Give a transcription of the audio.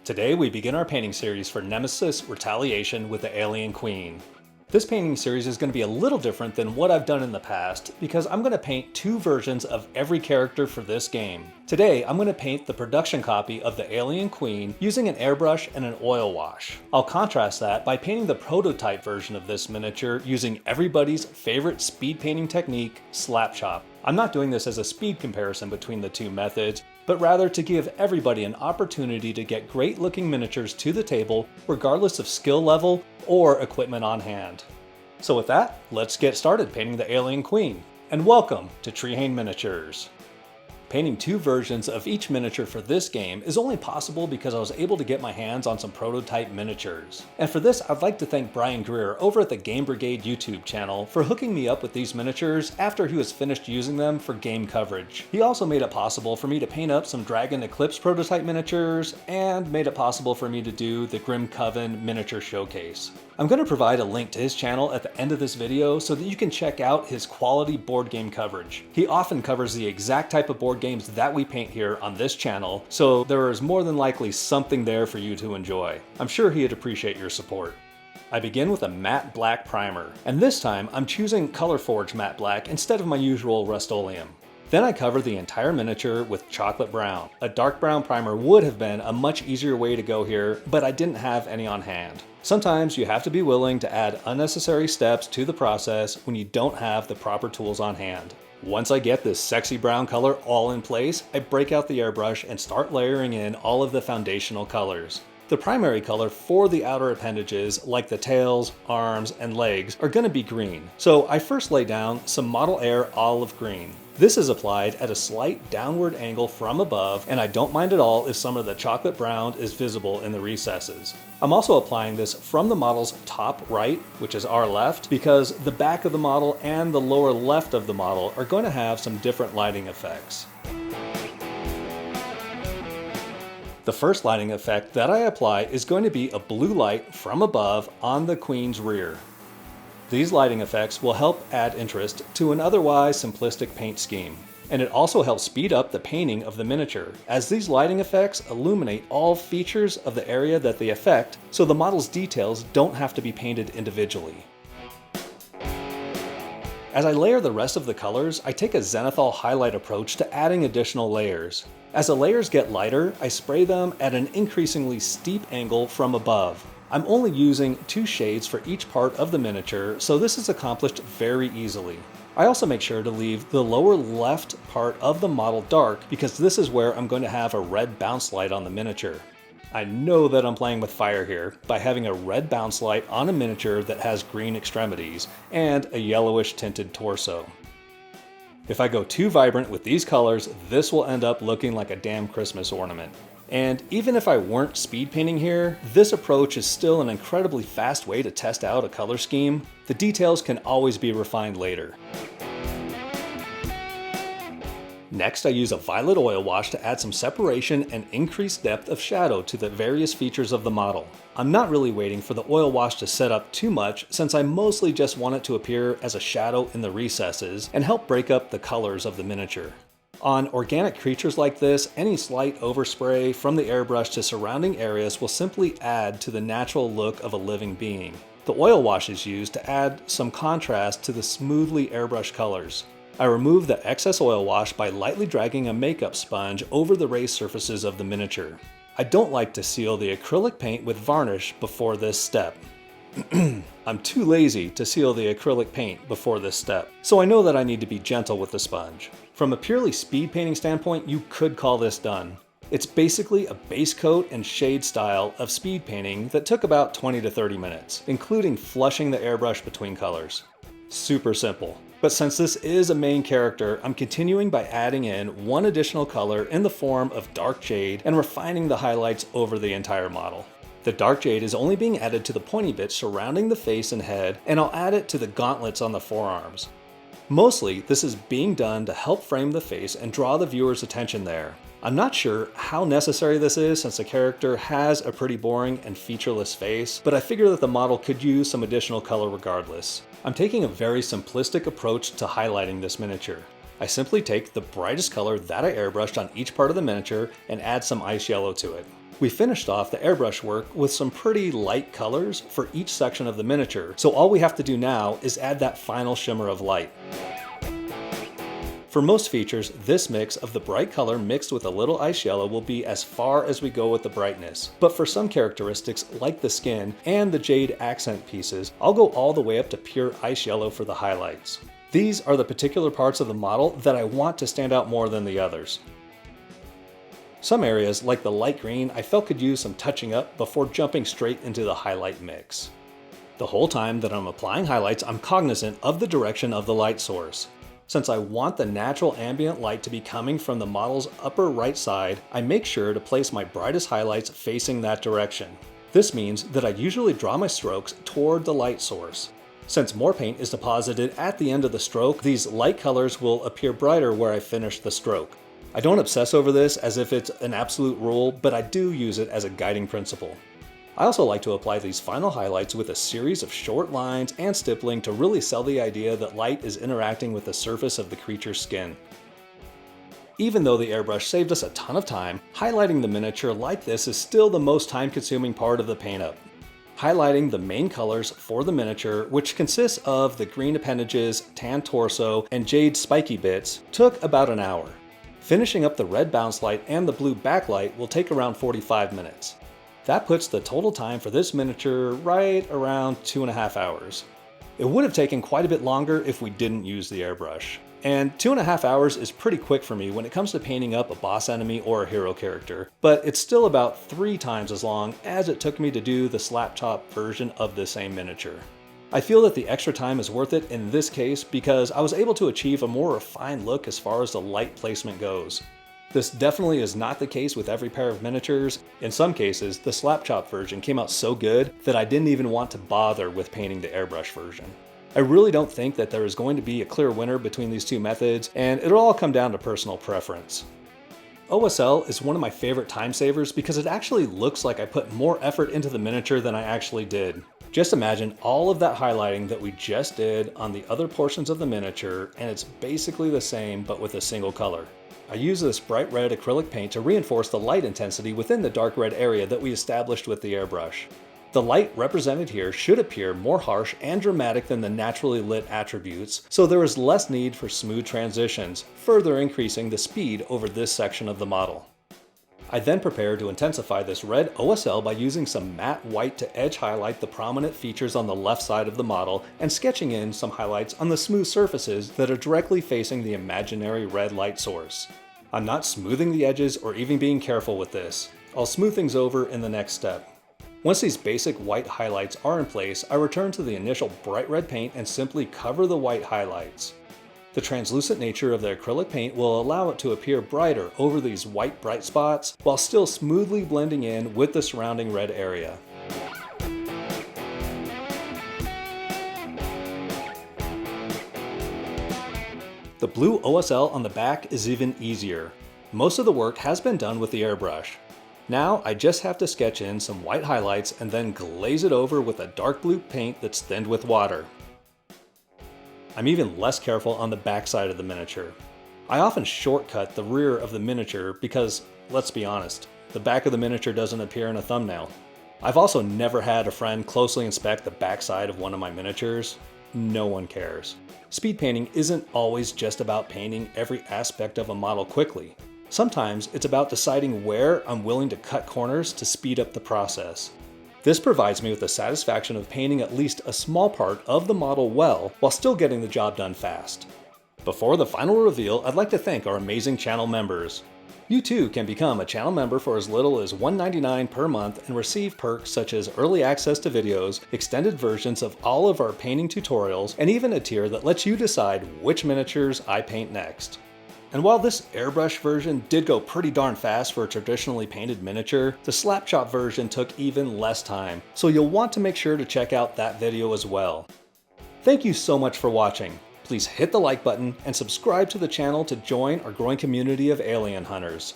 Today we begin our painting series for Nemesis Retaliation with the Alien Queen. This painting series is going to be a little different than what I've done in the past because I'm going to paint two versions of every character for this game. Today I'm going to paint the production copy of the Alien Queen using an airbrush and an oil wash. I'll contrast that by painting the prototype version of this miniature using everybody's favorite speed painting technique, slap chop. I'm not doing this as a speed comparison between the two methods, but rather to give everybody an opportunity to get great looking miniatures to the table regardless of skill level or equipment on hand. So with that, let's get started painting the Alien Queen, and welcome to Trehane Miniatures. Painting two versions of each miniature for this game is only possible because I was able to get my hands on some prototype miniatures. And for this, I'd like to thank Brian Greer over at the Game Brigade YouTube channel for hooking me up with these miniatures after he was finished using them for game coverage. He also made it possible for me to paint up some Dragon Eclipse prototype miniatures and made it possible for me to do the Grim Coven miniature showcase. I'm going to provide a link to his channel at the end of this video so that you can check out his quality board game coverage. He often covers the exact type of board games that we paint here on this channel, so there is more than likely something there for you to enjoy. I'm sure he'd appreciate your support. I begin with a matte black primer, and this time I'm choosing Colorforge matte black instead of my usual Rust-Oleum. Then I cover the entire miniature with chocolate brown. A dark brown primer would have been a much easier way to go here, but I didn't have any on hand. Sometimes you have to be willing to add unnecessary steps to the process when you don't have the proper tools on hand. Once I get this sexy brown color all in place, I break out the airbrush and start layering in all of the foundational colors. The primary color for the outer appendages, like the tails, arms, and legs, are going to be green. So I first lay down some Model Air olive green. This is applied at a slight downward angle from above, and I don't mind at all if some of the chocolate brown is visible in the recesses. I'm also applying this from the model's top right, which is our left, because the back of the model and the lower left of the model are going to have some different lighting effects. The first lighting effect that I apply is going to be a blue light from above on the Queen's rear. These lighting effects will help add interest to an otherwise simplistic paint scheme. And it also helps speed up the painting of the miniature, as these lighting effects illuminate all features of the area that they affect, so the model's details don't have to be painted individually. As I layer the rest of the colors, I take a zenithal highlight approach to adding additional layers. As the layers get lighter, I spray them at an increasingly steep angle from above. I'm only using 2 shades for each part of the miniature, so this is accomplished very easily. I also make sure to leave the lower left part of the model dark because this is where I'm going to have a red bounce light on the miniature. I know that I'm playing with fire here by having a red bounce light on a miniature that has green extremities and a yellowish tinted torso. If I go too vibrant with these colors, this will end up looking like a damn Christmas ornament. And even if I weren't speed painting here, this approach is still an incredibly fast way to test out a color scheme. The details can always be refined later. Next, I use a violet oil wash to add some separation and increased depth of shadow to the various features of the model. I'm not really waiting for the oil wash to set up too much since I mostly just want it to appear as a shadow in the recesses and help break up the colors of the miniature. On organic creatures like this, any slight overspray from the airbrush to surrounding areas will simply add to the natural look of a living being. The oil wash is used to add some contrast to the smoothly airbrushed colors. I remove the excess oil wash by lightly dragging a makeup sponge over the raised surfaces of the miniature. I don't like to seal the acrylic paint with varnish before this step. I'm too lazy to seal the acrylic paint before this step, so I know that I need to be gentle with the sponge. From a purely speed painting standpoint, you could call this done. It's basically a base coat and shade style of speed painting that took about 20 to 30 minutes, including flushing the airbrush between colors. Super simple. But since this is a main character, I'm continuing by adding in one additional color in the form of dark jade and refining the highlights over the entire model. The dark jade is only being added to the pointy bits surrounding the face and head, and I'll add it to the gauntlets on the forearms. Mostly, this is being done to help frame the face and draw the viewer's attention there. I'm not sure how necessary this is since the character has a pretty boring and featureless face, but I figure that the model could use some additional color regardless. I'm taking a very simplistic approach to highlighting this miniature. I simply take the brightest color that I airbrushed on each part of the miniature and add some ice yellow to it. We finished off the airbrush work with some pretty light colors for each section of the miniature, so all we have to do now is add that final shimmer of light. For most features, this mix of the bright color mixed with a little ice yellow will be as far as we go with the brightness. But for some characteristics, like the skin and the jade accent pieces, I'll go all the way up to pure ice yellow for the highlights. These are the particular parts of the model that I want to stand out more than the others. Some areas, like the light green, I felt could use some touching up before jumping straight into the highlight mix. The whole time that I'm applying highlights, I'm cognizant of the direction of the light source. Since I want the natural ambient light to be coming from the model's upper right side, I make sure to place my brightest highlights facing that direction. This means that I usually draw my strokes toward the light source. Since more paint is deposited at the end of the stroke, these light colors will appear brighter where I finish the stroke. I don't obsess over this as if it's an absolute rule, but I do use it as a guiding principle. I also like to apply these final highlights with a series of short lines and stippling to really sell the idea that light is interacting with the surface of the creature's skin. Even though the airbrush saved us a ton of time, highlighting the miniature like this is still the most time-consuming part of the paint-up. Highlighting the main colors for the miniature, which consists of the green appendages, tan torso, and jade spiky bits, took about an hour. Finishing up the red bounce light and the blue backlight will take around 45 minutes. That puts the total time for this miniature right around 2.5 hours. It would have taken quite a bit longer if we didn't use the airbrush. And 2.5 hours is pretty quick for me when it comes to painting up a boss enemy or a hero character, but it's still about 3 times as long as it took me to do the slap chop version of the same miniature. I feel that the extra time is worth it in this case because I was able to achieve a more refined look as far as the light placement goes. This definitely is not the case with every pair of miniatures. In some cases, the slap chop version came out so good that I didn't even want to bother with painting the airbrush version. I really don't think that there is going to be a clear winner between these two methods, and it'll all come down to personal preference. OSL is one of my favorite time savers because it actually looks like I put more effort into the miniature than I actually did. Just imagine all of that highlighting that we just did on the other portions of the miniature, and it's basically the same but with a single color. I use this bright red acrylic paint to reinforce the light intensity within the dark red area that we established with the airbrush. The light represented here should appear more harsh and dramatic than the naturally lit attributes, so there is less need for smooth transitions, further increasing the speed over this section of the model. I then prepare to intensify this red OSL by using some matte white to edge highlight the prominent features on the left side of the model and sketching in some highlights on the smooth surfaces that are directly facing the imaginary red light source. I'm not smoothing the edges or even being careful with this. I'll smooth things over in the next step. Once these basic white highlights are in place, I return to the initial bright red paint and simply cover the white highlights. The translucent nature of the acrylic paint will allow it to appear brighter over these white bright spots while still smoothly blending in with the surrounding red area. The blue OSL on the back is even easier. Most of the work has been done with the airbrush. Now I just have to sketch in some white highlights and then glaze it over with a dark blue paint that's thinned with water. I'm even less careful on the back side of the miniature. I often shortcut the rear of the miniature because, let's be honest, the back of the miniature doesn't appear in a thumbnail. I've also never had a friend closely inspect the back side of one of my miniatures. No one cares. Speed painting isn't always just about painting every aspect of a model quickly. Sometimes it's about deciding where I'm willing to cut corners to speed up the process. This provides me with the satisfaction of painting at least a small part of the model well while still getting the job done fast. Before the final reveal, I'd like to thank our amazing channel members. You too can become a channel member for as little as $1.99 per month and receive perks such as early access to videos, extended versions of all of our painting tutorials, and even a tier that lets you decide which miniatures I paint next. And while this airbrush version did go pretty darn fast for a traditionally painted miniature, the slap chop version took even less time, so you'll want to make sure to check out that video as well. Thank you so much for watching. Please hit the like button and subscribe to the channel to join our growing community of alien hunters.